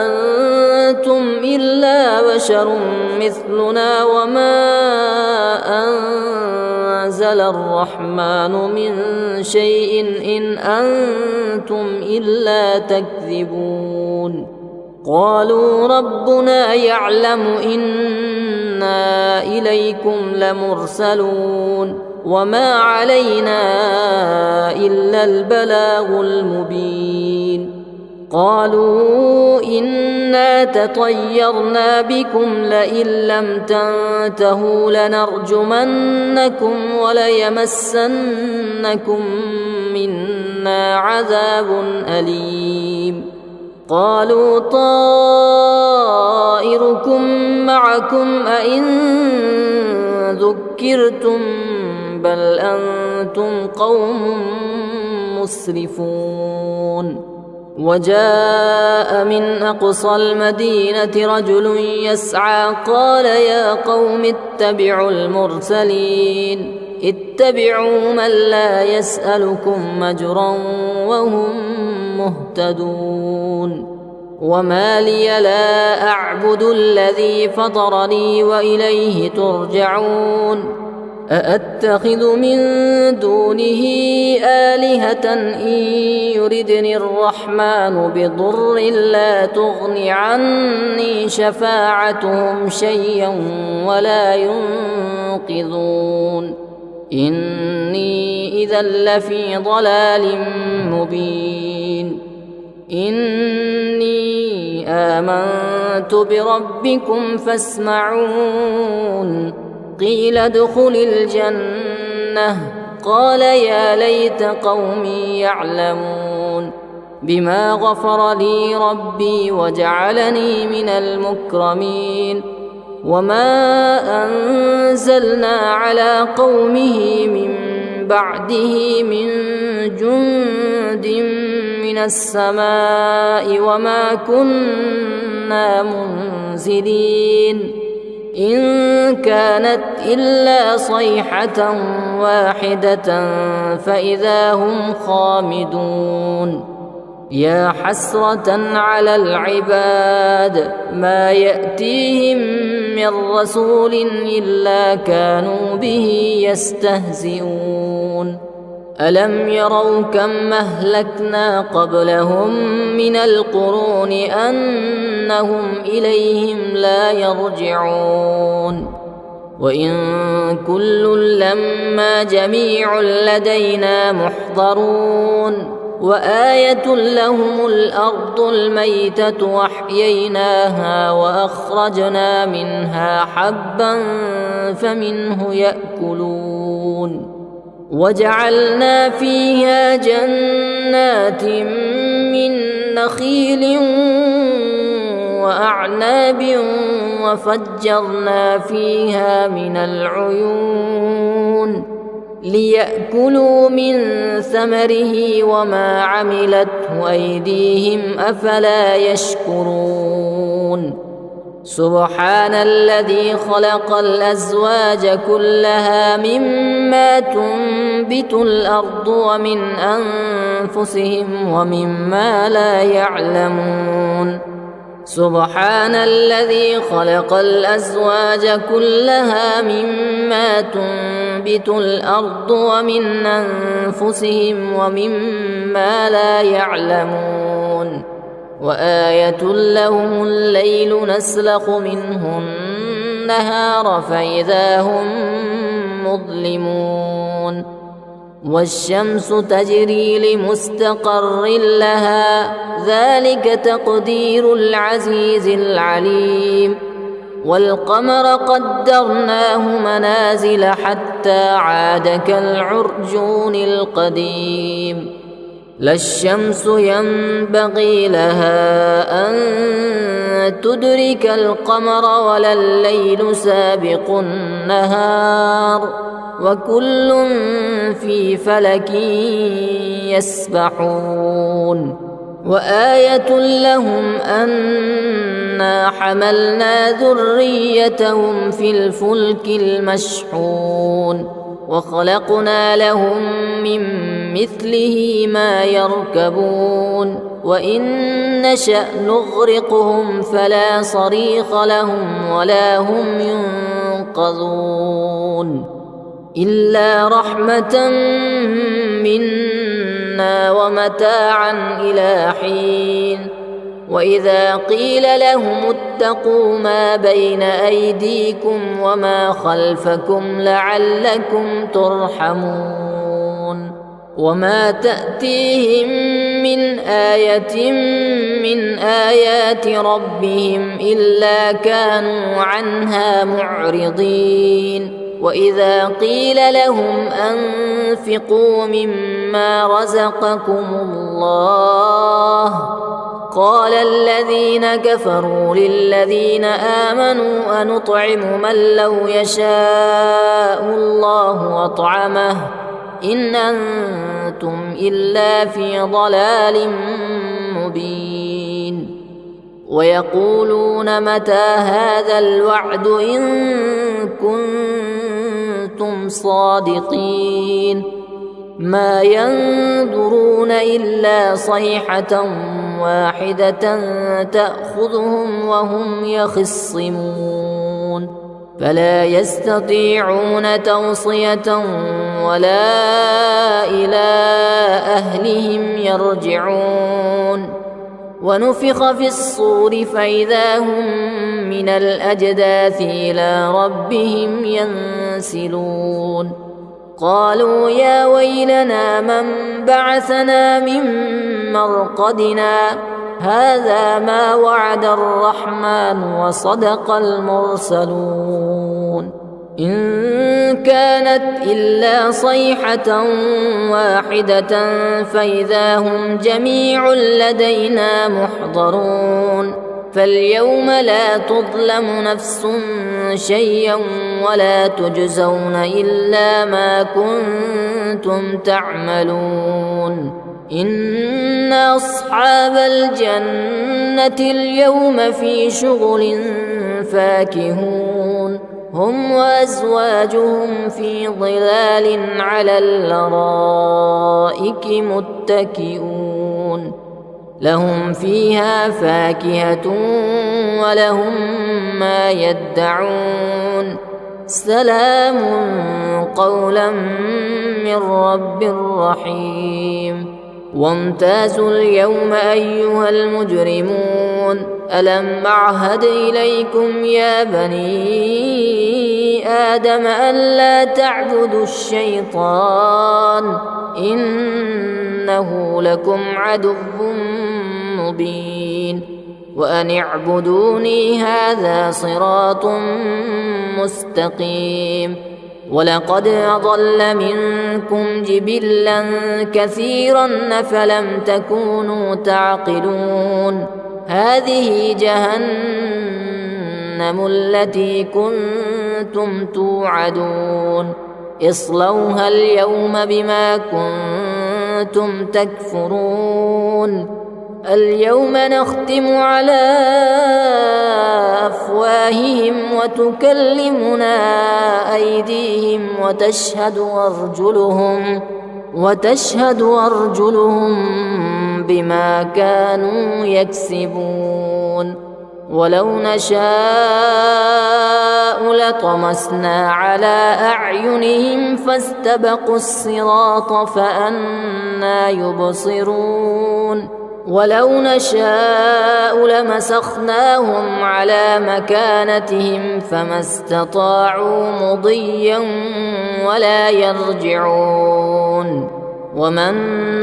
أنتم إلا بشر مثلنا وما أنزل الرحمن من شيء إن أنتم إلا تكذبون قالوا ربنا يعلم إنا إليكم لمرسلون وما علينا إلا البلاغ المبين. قالوا إنا تطيرنا بكم لئن لم تنتهوا لنرجمنكم وليمسنكم منا عذاب أليم. قالوا طائركم معكم أئن ذكرتم بل أنتم قوم مسرفون. وجاء من أقصى المدينة رجل يسعى قال يا قوم اتبعوا المرسلين اتبعوا من لا يسألكم مجرا وهم مهتدون. وما لي لا أعبد الذي فطرني وإليه ترجعون. أأتخذ من دونه آلهة إن يردني الرحمن بضر لا تغن عني شفاعتهم شيئا ولا ينقذون. إني إذا لفي ضلال مبين. إني آمنت بربكم فاسمعون. قيل ادخل الجنة قال يا ليت قومي يعلمون بما غفر لي ربي وجعلني من المكرمين. وما أنزلنا على قومه من بعده من جند من السماء وما كنا منزلين إن كانت إلا صيحة واحدة فإذا هم خامدون. يا حسرة على العباد ما يأتيهم من رسول إلا كانوا به يستهزئون. ألم يروا كم أهلكنا قبلهم من القرون أنهم إليهم لا يرجعون. وإن كل لما جميع لدينا محضرون. وآية لهم الأرض الميتة وأحييناها وأخرجنا منها حبا فمنه يأكلون. وجعلنا فيها جنات من نخيل وأعناب وفجرنا فيها من العيون ليأكلوا من ثمره وما عملته أيديهم أفلا يشكرون. سبحان الذي خلق الأزواج كلها مما تنبت الأرض ومن أنفسهم ومما لا يعلمون. سبحان الذي خلق الأزواج كلها مما تنبت الأرض ومن أنفسهم ومما لا يعلمون. وآية لهم الليل نسلخ منه النهار فإذا هم مظلمون. والشمس تجري لمستقر لها ذلك تقدير العزيز العليم. والقمر قدرناه منازل حتى عاد كالعرجون القديم. لا الشمس ينبغي لها أن تدرك القمر ولا الليل سابق النهار وكل في فلك يسبحون. وآية لهم أنا حملنا ذريتهم في الفلك المشحون وخلقنا لهم من مثله ما يركبون وإن نشأ نغرقهم فلا صريخ لهم ولا هم ينقذون إلا رحمة منا ومتاعا إلى حين. وإذا قيل لهم اتقوا ما بين أيديكم وما خلفكم لعلكم ترحمون وما تأتيهم من آية من آيات ربهم إلا كانوا عنها معرضين وإذا قيل لهم أنفقوا مما رزقكم الله قال الذين كفروا للذين آمنوا أنطعم من لو يشاء الله أطعمه إن أنتم إلا في ضلال مبين ويقولون متى هذا الوعد إن كنتم صادقين ما ينظرون إلا صيحة واحدة تأخذهم وهم يخصمون فلا يستطيعون توصية ولا إلى أهلهم يرجعون ونفخ في الصور فإذا هم من الأجداث إلى ربهم ينسلون قالوا يا ويلنا من بعثنا من مرقدنا هذا ما وعد الرحمن وصدق المرسلون إن كانت إلا صيحة واحدة فإذا هم جميع لدينا محضرون فاليوم لا تظلم نفس شيئا ولا تجزون إلا ما كنتم تعملون إن أصحاب الجنة اليوم في شغل فاكهون هم وأزواجهم في ظلال على الأرائك متكئون لهم فيها فاكهة ولهم ما يدعون سلام قولا من رب رحيم وامتازوا اليوم أيها المجرمون ألم أعهد إليكم يا بني آدم ألا تعبدوا الشيطان إنه لكم عدو مبين وأن اعبدوني هذا صراط مستقيم ولقد أضل منكم جبلا كثيرا أفلم تكونوا تعقلون هذه جهنم التي كنتم توعدون اصلوها اليوم بما كنتم تكفرون اليوم نختم على أفواههم وتكلمنا أيديهم وتشهد أرجلهم بما كانوا يكسبون ولو نشاء لطمسنا على أعينهم فاستبقوا الصراط فأنى يبصرون ولو نشاء لمسخناهم على مكانتهم فما استطاعوا مضيا ولا يرجعون ومن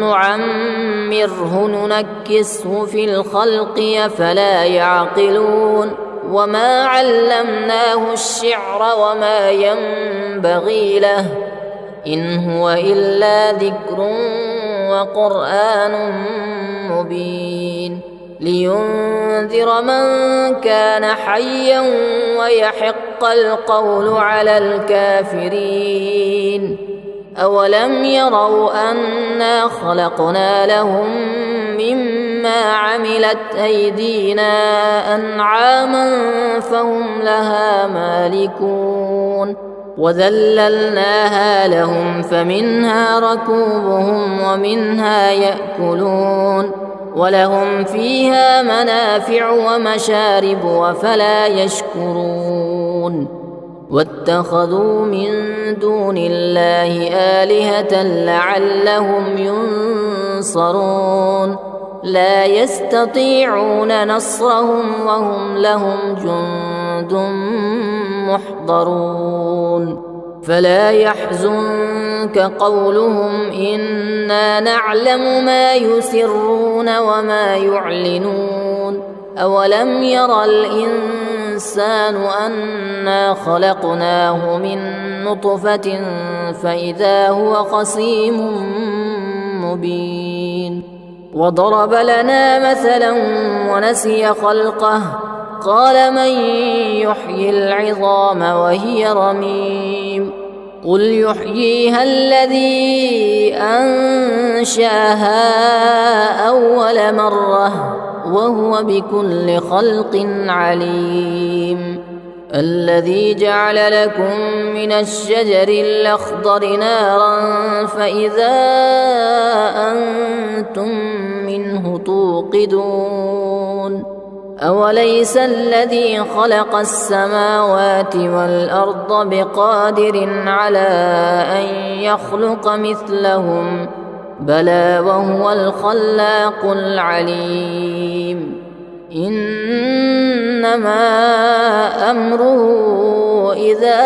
نعمره ننكسه في الخلق أفلا يعقلون وما علمناه الشعر وما ينبغي له إن هو إلا ذكر وقرآن مبين لينذر من كان حيا ويحق القول على الكافرين أولم يروا أنا خلقنا لهم مما عملت أيدينا أنعاما فهم لها مالكون وذللناها لهم فمنها ركوبهم ومنها يأكلون ولهم فيها منافع ومشارب وفلا يشكرون واتخذوا من دون الله آلهة لعلهم ينصرون لا يستطيعون نصرهم وهم لهم جند محضرون فلا يحزنك قولهم إنا نعلم ما يسرون وما يعلنون أولم ير الإنسان أنا خلقناه من نطفة فإذا هو خصيم مبين وضرب لنا مثلا ونسي خلقه قال من يحيي العظام وهي رميم قل يحييها الذي أنشأها أول مرة وهو بكل خلق عليم الذي جعل لكم من الشجر الأخضر نارا فإذا أنتم منه توقدون أوليس الذي خلق السماوات والأرض بقادر على أن يخلق مثلهم بلى وهو الخلاق العليم إنما أمره إذا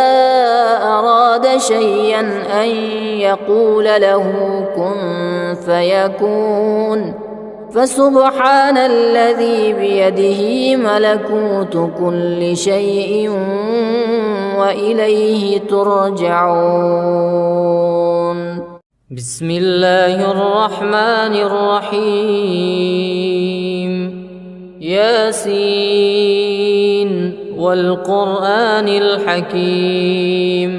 أراد شيئا أن يقول له كن فيكون فسبحان الذي بيده ملكوت كل شيء وإليه ترجعون بسم الله الرحمن الرحيم ياسين والقرآن الحكيم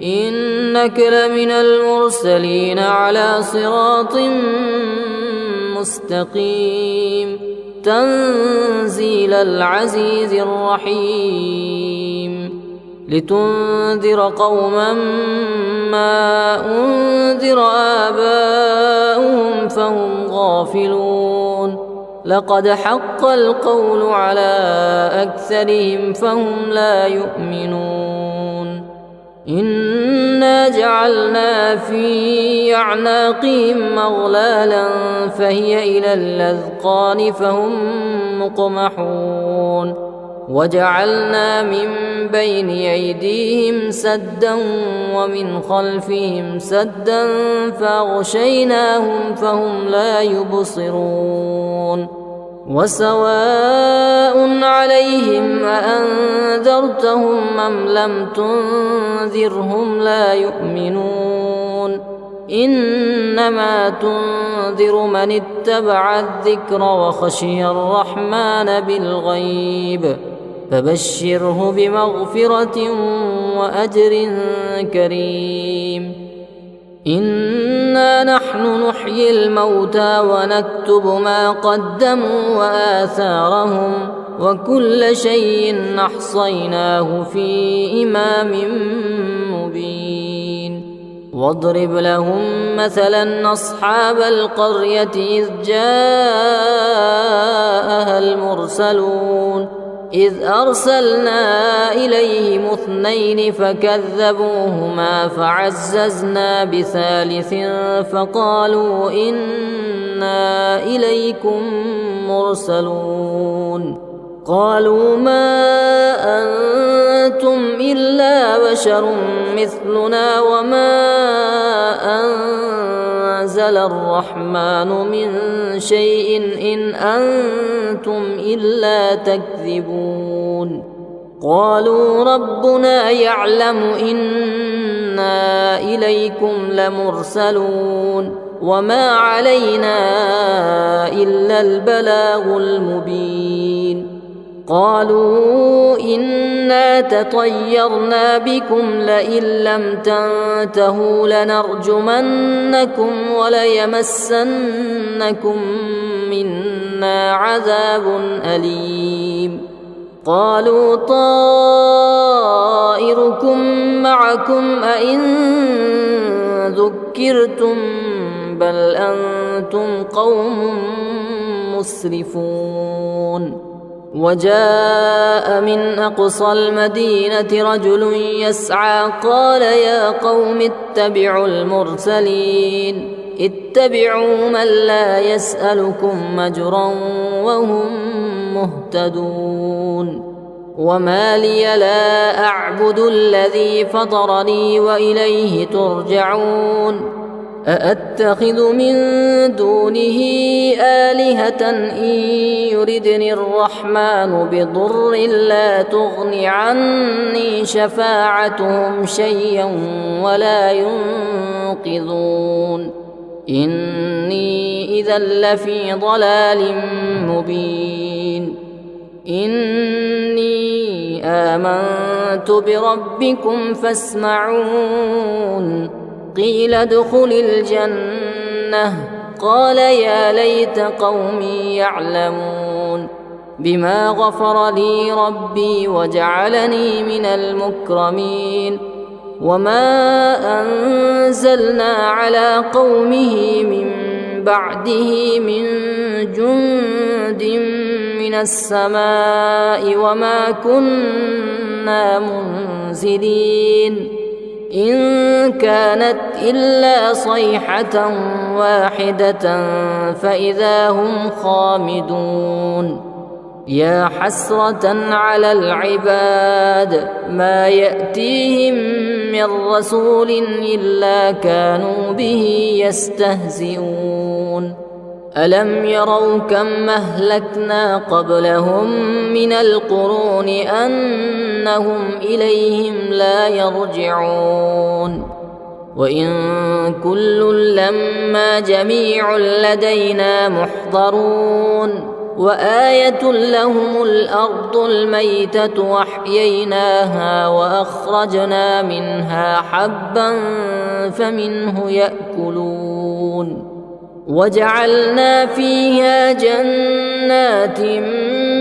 إنك لمن المرسلين على صراط مستقيم تنزيل العزيز الرحيم لتنذر قوما ما أنذر آباؤهم فهم غافلون لقد حق القول على أكثرهم فهم لا يؤمنون إنا جعلنا في أعناقهم أغلالا فهي إلى الأذقان فهم مقمحون وجعلنا من بين أيديهم سدا ومن خلفهم سدا فأغشيناهم فهم لا يبصرون وسواء عليهم أأنذرتهم أم لم تنذرهم لا يؤمنون إنما تنذر من اتبع الذكر وخشي الرحمن بالغيب فبشره بمغفرة وأجر كريم إنا نحن نحيي الموتى ونكتب ما قدموا وآثارهم وكل شيء أحصيناه في إمام مبين واضرب لهم مثلا أصحاب القرية إذ جاءها المرسلون إذ أرسلنا إليهم 2 فكذبوهما فعززنا بثالث فقالوا إنا إليكم مرسلون قالوا ما أنتم إلا بشر مثلنا وما أنزل الرحمن من شيء إن أنتم إلا تكذبون قالوا ربنا يعلم إنا إليكم لمرسلون وما علينا إلا البلاغ المبين قالوا إنا تطيرنا بكم لئن لم تنتهوا لنرجمنكم وليمسنكم منا عذاب أليم قالوا طائركم معكم أئن ذكرتم بل أنتم قوم مسرفون وجاء من أقصى المدينة رجل يسعى قال يا قوم اتبعوا المرسلين اتبعوا من لا يسألكم مجرا وهم مهتدون وما لي لا أعبد الذي فطرني وإليه ترجعون أأتخذ من دونه آلهة إن يردني الرحمن بضر لا تغن عني شفاعتهم شيئا ولا ينقذون إني إذا لفي ضلال مبين إني آمنت بربكم فاسمعون قيل ادخل الجنة قال يا ليت قومي يعلمون بما غفر لي ربي وجعلني من المكرمين وما أنزلنا على قومه من بعده من جند من السماء وما كنا منزلين إن كانت إلا صيحة واحدة فإذا هم خامدون يا حسرة على العباد ما يأتيهم من رسول إلا كانوا به يستهزئون ألم يروا كم أهلكنا قبلهم من القرون أنهم إليهم لا يرجعون وإن كل لما جميع لدينا محضرون وآية لهم الأرض الميتة وأحييناها وأخرجنا منها حبا فمنه يأكلون وجعلنا فيها جنات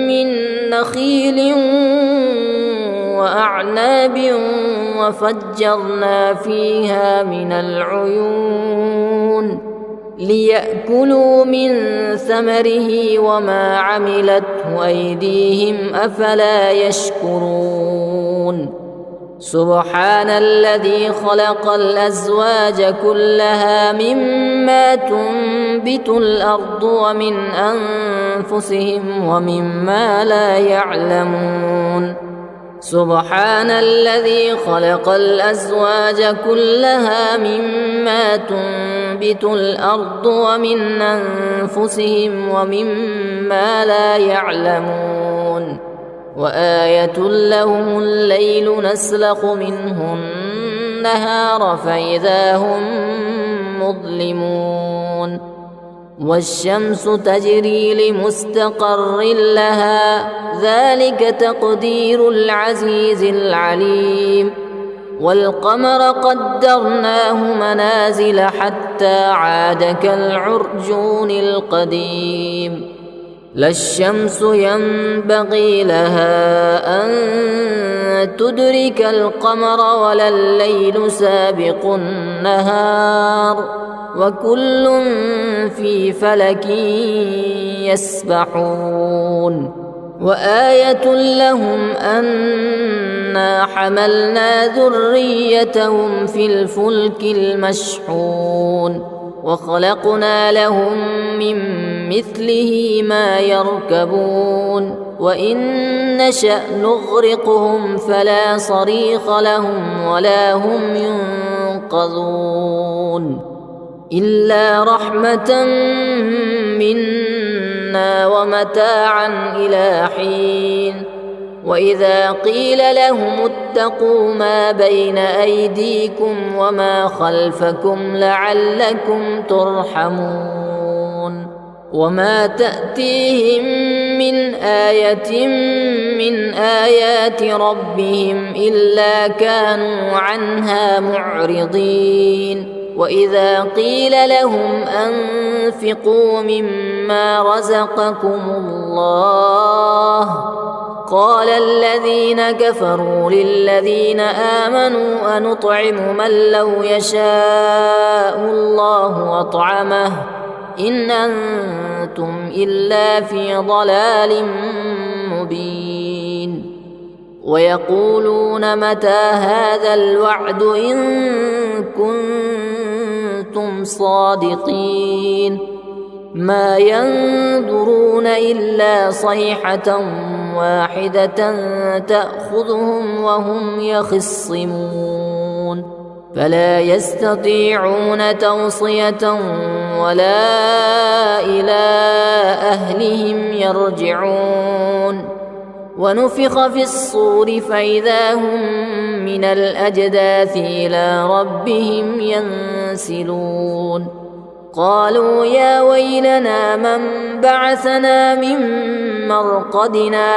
من نخيل وأعناب وفجرنا فيها من العيون ليأكلوا من ثمره وما عملته أيديهم أفلا يشكرون سبحان الذي خلق الأزواج كلها مما تنبت الأرض ومن أنفسهم ومما لا يعلمون سبحان الذي خلق الأزواج كلها مما تنبت الأرض ومن أنفسهم ومما لا يعلمون وآية لهم الليل نسلخ منه النهار فإذا هم مظلمون والشمس تجري لمستقر لها ذلك تقدير العزيز العليم والقمر قدرناه منازل حتى عاد كالعرجون القديم لا الشمس ينبغي لها أن تدرك القمر ولا الليل سابق النهار وكل في فلك يسبحون وآية لهم أنا حملنا ذريتهم في الفلك المشحون وخلقنا لهم من مثله ما يركبون وإن نشأ نغرقهم فلا صريخ لهم ولا هم ينقذون إلا رحمة منا ومتاعا إلى حين وإذا قيل لهم اتقوا ما بين أيديكم وما خلفكم لعلكم ترحمون وما تأتيهم من آية من آيات ربهم إلا كانوا عنها معرضين وإذا قيل لهم أنفقوا مما رزقكم الله قال الذين كفروا للذين آمنوا أنطعم من لو يشاء الله أطعمه إن أنتم إلا في ضلال مبين ويقولون متى هذا الوعد إن كنتم كنتم صادقين ما ينظرون إلا صيحة واحدة تأخذهم وهم يخصمون فلا يستطيعون توصية ولا إلى أهلهم يرجعون ونفخ في الصور فإذا هم من الأجداث إلى ربهم ينسلون قالوا يا ويلنا من بعثنا من مرقدنا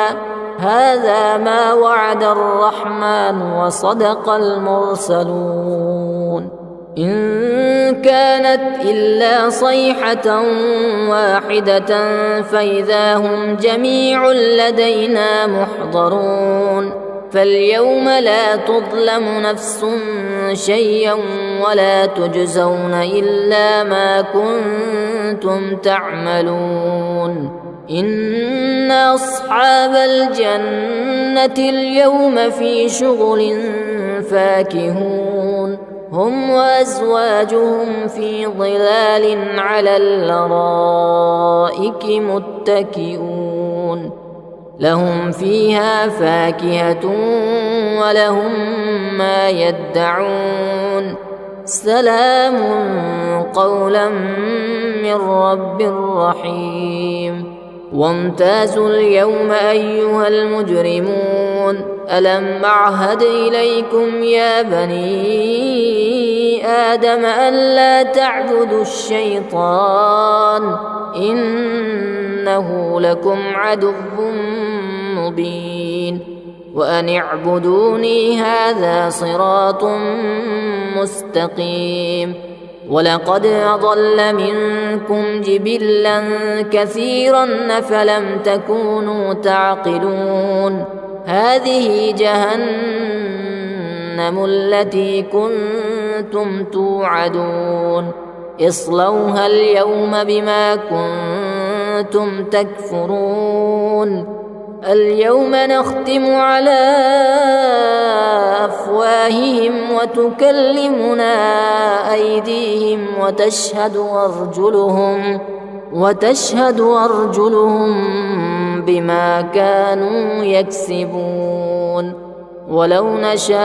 هذا ما وعد الرحمن وصدق المرسلون إن كانت إلا صيحة واحدة فإذا هم جميع لدينا محضرون فاليوم لا تظلم نفس شيئا ولا تجزون إلا ما كنتم تعملون إن أصحاب الجنة اليوم في شغل فاكهون هم وأزواجهم في ظلال على الأرائك متكئون لهم فيها فاكهة ولهم ما يدعون سلام قولا من رب رحيم وامتازوا اليوم أيها المجرمون ألم أعهد إليكم يا بني آدم ألا تعبدوا الشيطان إنه لكم عدو مبين وأن اعبدوني هذا صراط مستقيم ولقد أضل منكم جبلا كثيرا فلم تكونوا تعقلون هذه جهنم التي كنتم توعدون اصلوها اليوم بما كنتم تكفرون اليوم نختم على أفواههم وتكلمنا أيديهم وتشهد أرجلهم بما كانوا يكسبون ولو نشاء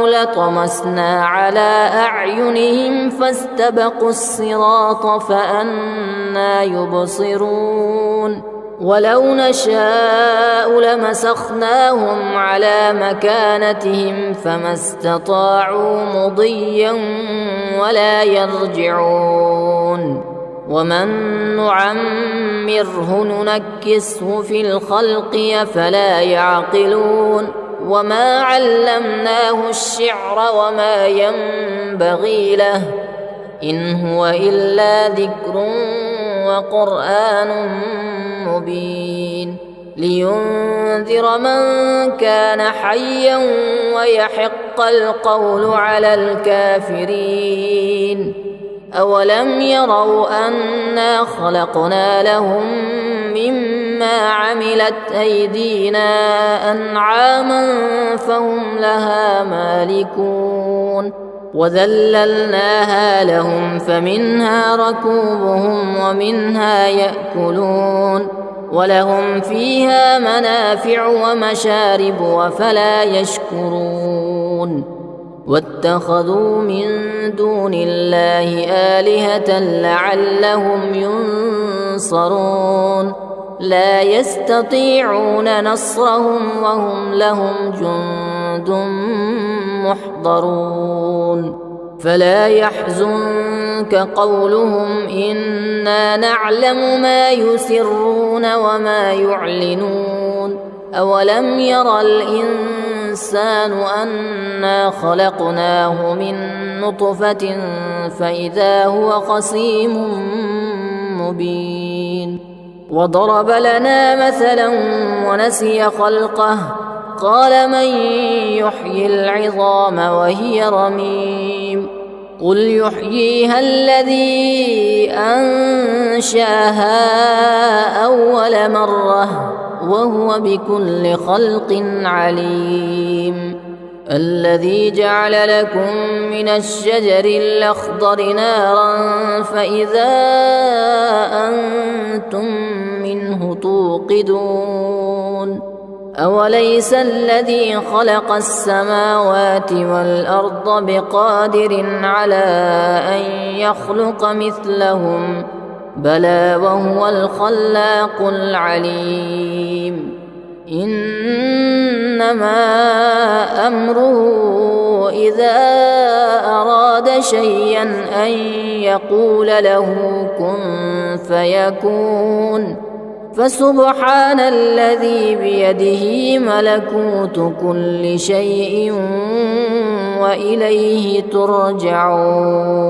لطمسنا على أعينهم فاستبقوا الصراط فأنى يبصرون ولو نشاء لمسخناهم على مكانتهم فما استطاعوا مضيا ولا يرجعون ومن نعمره ننكسه في الخلق أفلا يعقلون وما علمناه الشعر وما ينبغي له إن هو إلا ذكر وقرآن مبين لينذر من كان حيا ويحق القول على الكافرين أولم يروا أنا خلقنا لهم مما عملت أيدينا أنعاما فهم لها مالكون وذللناها لهم فمنها ركوبهم ومنها يأكلون ولهم فيها منافع ومشارب وفلا يشكرون واتخذوا من دون الله آلهة لعلهم ينصرون لا يستطيعون نصرهم وهم لهم جند محضرون فلا يحزنك قولهم إنا نعلم ما يسرون وما يعلنون أولم ير الإنسان أنا خلقناه من نطفة فإذا هو خصيم مبين وضرب لنا مثلا ونسي خلقه قال من يحيي العظام وهي رميم قل يحييها الذي أنشأها أول مرة وهو بكل خلق عليم الذي جعل لكم من الشجر الأخضر نارا فإذا أنتم منه توقدون أوليس الذي خلق السماوات والأرض بقادر على أن يخلق مثلهم بلى وهو الخلاق العليم إنما أمره إذا أراد شيئا أن يقول له كن فيكون فسبحان الذي بيده ملكوت كل شيء وإليه ترجعون